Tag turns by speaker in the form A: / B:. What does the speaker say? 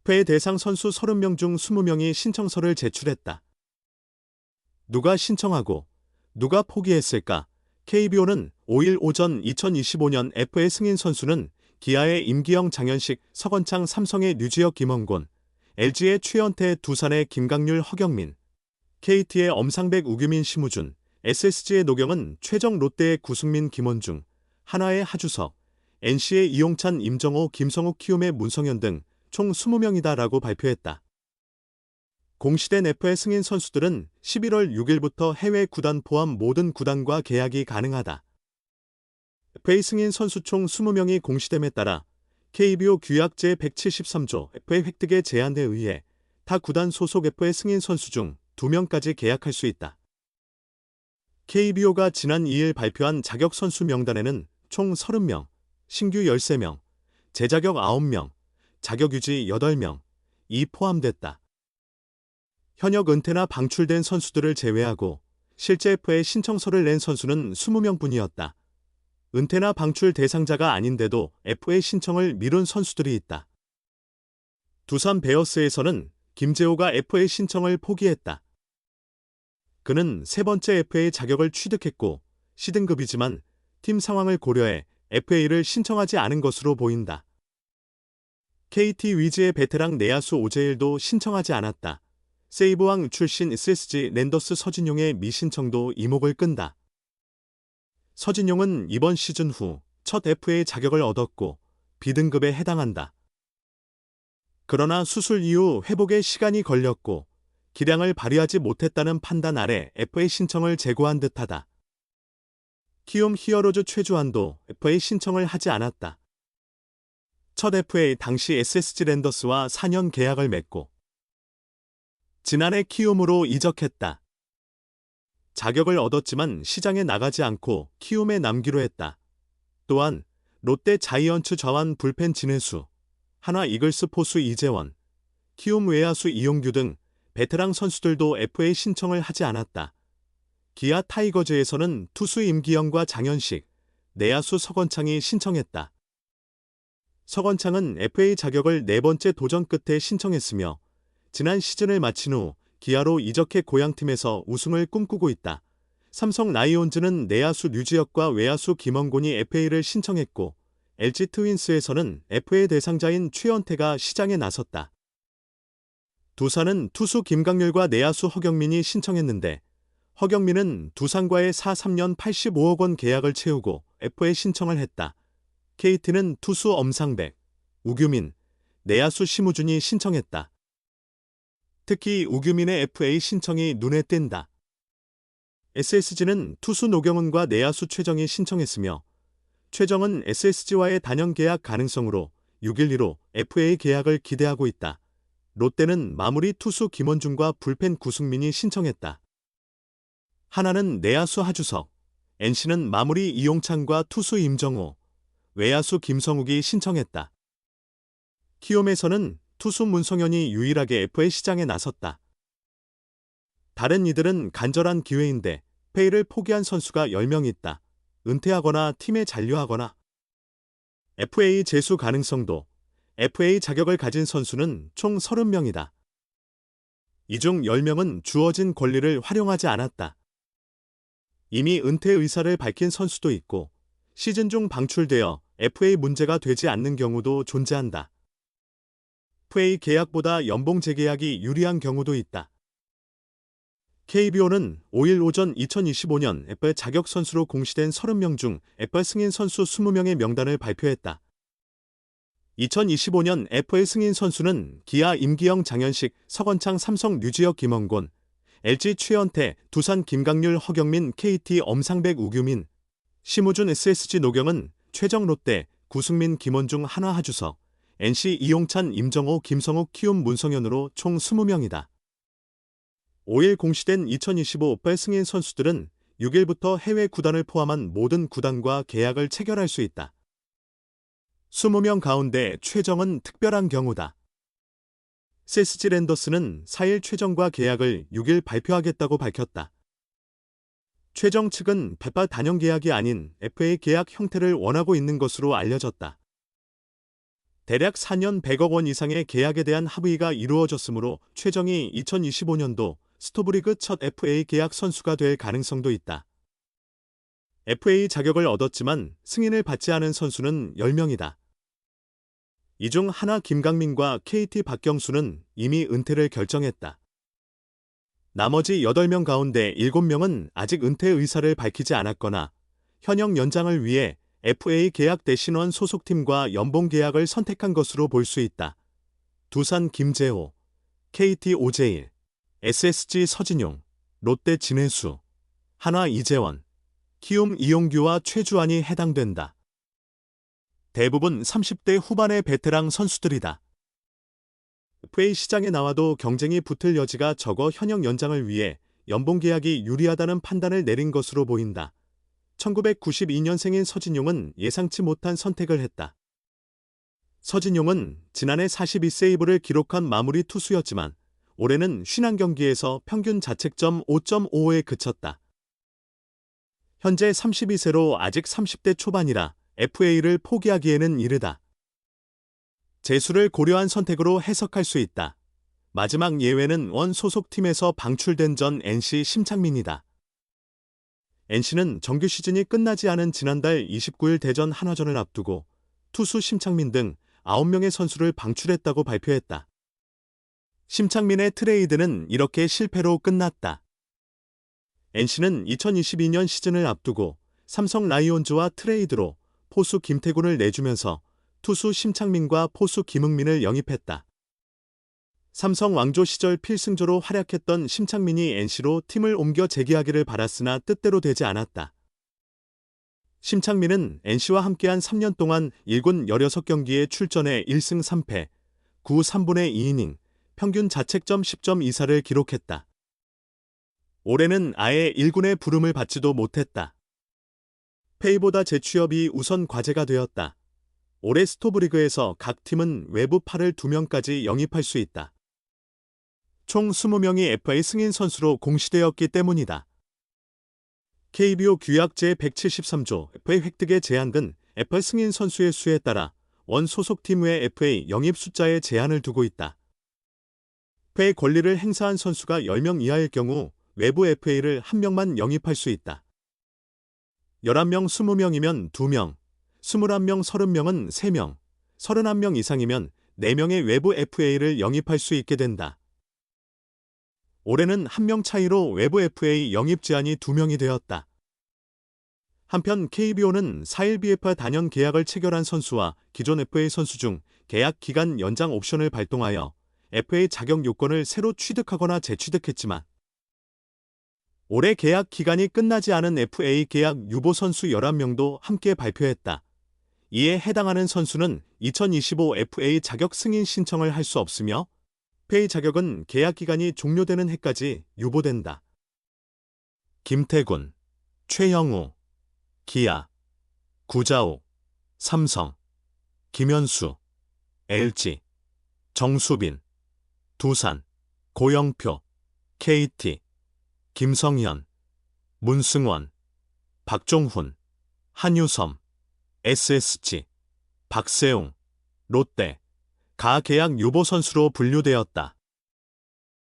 A: FA 대상 선수 30명 중 20명이 신청서를 제출했다. 누가 신청하고 누가 포기했을까? KBO는 5일 오전 2025년 FA 승인 선수는 기아의 임기영, 장현식, 서건창, 삼성의 류지혁, 김원곤, LG의 최연태, 두산의 김강률, 허경민, KT의 엄상백, 우규민, 심우준, SSG의 노경은, 최정, 롯데의 구승민, 김원중, 한화의 하주석, NC의 이용찬, 임정호, 김성욱, 키움의 문성현 등 총 20명이다라고 발표했다. 공시된 FA 승인 선수들은 11월 6일부터 해외 구단 포함 모든 구단과 계약이 가능하다. FA 승인 선수 총 20명이 공시됨에 따라 KBO 규약 제173조 FA 획득의 제한에 의해 타 구단 소속 FA 승인 선수 중 2명까지 계약할 수 있다. KBO가 지난 2일 발표한 자격 선수 명단에는 총 30명, 신규 13명, 재자격 9명, 자격유지 8명, 이 포함됐다. 현역 은퇴나 방출된 선수들을 제외하고 실제 FA 신청서를 낸 선수는 20명뿐이었다. 은퇴나 방출 대상자가 아닌데도 FA 신청을 미룬 선수들이 있다. 두산 베어스에서는 김재호가 FA 신청을 포기했다. 그는 세 번째 FA 자격을 취득했고 C등급이지만 팀 상황을 고려해 FA를 신청하지 않은 것으로 보인다. KT 위즈의 베테랑 내야수 오재일도 신청하지 않았다. 세이브왕 출신 SSG 랜더스 서진용의 미신청도 이목을 끈다. 서진용은 이번 시즌 후 첫 FA 자격을 얻었고 B등급에 해당한다. 그러나 수술 이후 회복에 시간이 걸렸고 기량을 발휘하지 못했다는 판단 아래 FA 신청을 재고한 듯하다. 키움 히어로즈 최주환도 FA 신청을 하지 않았다. 첫 FA 당시 SSG 랜더스와 4년 계약을 맺고 지난해 키움으로 이적했다. 자격을 얻었지만 시장에 나가지 않고 키움에 남기로 했다. 또한 롯데 자이언츠 좌완 불펜 진해수, 한화 이글스 포수 이재원, 키움 외야수 이용규 등 베테랑 선수들도 FA 신청을 하지 않았다. 기아 타이거즈에서는 투수 임기영과 장현식, 내야수 서건창이 신청했다. 서건창은 FA 자격을 네 번째 도전 끝에 신청했으며 지난 시즌을 마친 후 기아로 이적해 고향팀에서 우승을 꿈꾸고 있다. 삼성 라이온즈는 내야수 류지혁과 외야수 김원곤이 FA를 신청했고 LG 트윈스에서는 FA 대상자인 최연태가 시장에 나섰다. 두산은 투수 김강률과 내야수 허경민이 신청했는데 허경민은 두산과의 4-3년 85억 원 계약을 채우고 FA 신청을 했다. KT는 투수 엄상백, 우규민, 내야수 심우준이 신청했다. 특히 우규민의 FA 신청이 눈에 띈다. SSG는 투수 노경은과 내야수 최정이 신청했으며 최정은 SSG와의 단연 계약 가능성으로 6.12로 FA 계약을 기대하고 있다. 롯데는 마무리 투수 김원중과 불펜 구승민이 신청했다. 하나는 내야수 하주석, NC는 마무리 이용찬과 투수 임정호, 외야수 김성욱이 신청했다. 키움에서는 투수 문성현이 유일하게 FA 시장에 나섰다. 다른 이들은 간절한 기회인데 FA를 포기한 선수가 10명 있다. 은퇴하거나 팀에 잔류하거나. FA 재수 가능성도 FA 자격을 가진 선수는 총 30명이다. 이 중 10명은 주어진 권리를 활용하지 않았다. 이미 은퇴 의사를 밝힌 선수도 있고 시즌 중 방출되어 FA 문제가 되지 않는 경우도 존재한다. FA 계약보다 연봉 재계약이 유리한 경우도 있다. KBO는 5일 오전 2025년 FA 자격 선수로 공시된 30명 중 FA 승인 선수 20명의 명단을 발표했다. 2025년 FA 승인 선수는 기아 임기영, 장현식, 서건창, 삼성 류지혁, 김원곤, LG 최연태, 두산 김강률, 허경민, KT 엄상백, 우규민, 심우준, SSG 노경은, 최정 롯데, 구승민, 김원중, 한화 하주석, NC 이용찬, 임정호, 김성욱, 키움 문성현으로 총 20명이다. 5일 공시된 2025 FA 승인 선수들은 6일부터 해외 구단을 포함한 모든 구단과 계약을 체결할 수 있다. 20명 가운데 최정은 특별한 경우다. SSG 랜더스는 4일 최정과 계약을 6일 발표하겠다고 밝혔다. 최정 측은 백발 단연 계약이 아닌 FA 계약 형태를 원하고 있는 것으로 알려졌다. 대략 4년 100억 원 이상의 계약에 대한 합의가 이루어졌으므로 최정이 2025년도 스토브리그 첫 FA 계약 선수가 될 가능성도 있다. FA 자격을 얻었지만 승인을 받지 않은 선수는 10명이다. 이 중 하나 김강민과 KT 박경수는 이미 은퇴를 결정했다. 나머지 8명 가운데 7명은 아직 은퇴 의사를 밝히지 않았거나 현역 연장을 위해 FA 계약 대신원 소속팀과 연봉 계약을 선택한 것으로 볼 수 있다. 두산 김재호, KT 오재일, SSG 서진용, 롯데 진해수, 한화 이재원, 키움 이용규와 최주환이 해당된다. 대부분 30대 후반의 베테랑 선수들이다. FA 시장에 나와도 경쟁이 붙을 여지가 적어 현역 연장을 위해 연봉 계약이 유리하다는 판단을 내린 것으로 보인다. 1992년생인 서진용은 예상치 못한 선택을 했다. 서진용은 지난해 42세이브를 기록한 마무리 투수였지만 올해는 51경기에서 평균 자책점 5.55에 그쳤다. 현재 32세로 아직 30대 초반이라 FA를 포기하기에는 이르다. 재수를 고려한 선택으로 해석할 수 있다. 마지막 예외는 원 소속팀에서 방출된 전 NC 심창민이다. NC는 정규 시즌이 끝나지 않은 지난달 29일 대전 한화전을 앞두고 투수 심창민 등 9명의 선수를 방출했다고 발표했다. 심창민의 트레이드는 이렇게 실패로 끝났다. NC는 2022년 시즌을 앞두고 삼성 라이온즈와 트레이드로 포수 김태군을 내주면서 투수 심창민과 포수 김흥민을 영입했다. 삼성 왕조 시절 필승조로 활약했던 심창민이 NC로 팀을 옮겨 재계약을 받았으나 뜻대로 되지 않았다. 심창민은 NC와 함께한 3년 동안 1군 16경기에 출전해 1승 3패, 9 3분의 2이닝, 평균 자책점 10.24를 기록했다. 올해는 아예 1군에 부름을 받지도 못했다. 페이보다 재취업이 우선 과제가 되었다. 올해 스토브리그에서 각 팀은 외부 팔을 2명까지 영입할 수 있다. 총 20명이 FA 승인 선수로 공시되었기 때문이다. KBO 규약 제173조 FA 획득에 제한된 FA 승인 선수의 수에 따라 원 소속팀 외 FA 영입 숫자에 제한을 두고 있다. FA 권리를 행사한 선수가 10명 이하일 경우 외부 FA를 1명만 영입할 수 있다. 11명 20명이면 2명, 21명 30명은 3명, 31명 이상이면 4명의 외부 FA를 영입할 수 있게 된다. 올해는 1명 차이로 외부 FA 영입 제한이 2명이 되었다. 한편 KBO는 4.1BF 단연 계약을 체결한 선수와 기존 FA 선수 중 계약 기간 연장 옵션을 발동하여 FA 자격 요건을 새로 취득하거나 재취득했지만 올해 계약 기간이 끝나지 않은 FA 계약 유보 선수 11명도 함께 발표했다. 이에 해당하는 선수는 2025 FA 자격 승인 신청을 할 수 없으며 FA 자격은 계약 기간이 종료되는 해까지 유보된다. 김태군, 최영우, 기아, 구자욱, 삼성, 김현수, LG, 정수빈, 두산, 고영표, KT, 김성현, 문승원, 박종훈, 한유섬, SSG, 박세웅, 롯데, 가계약 유보 선수로 분류되었다.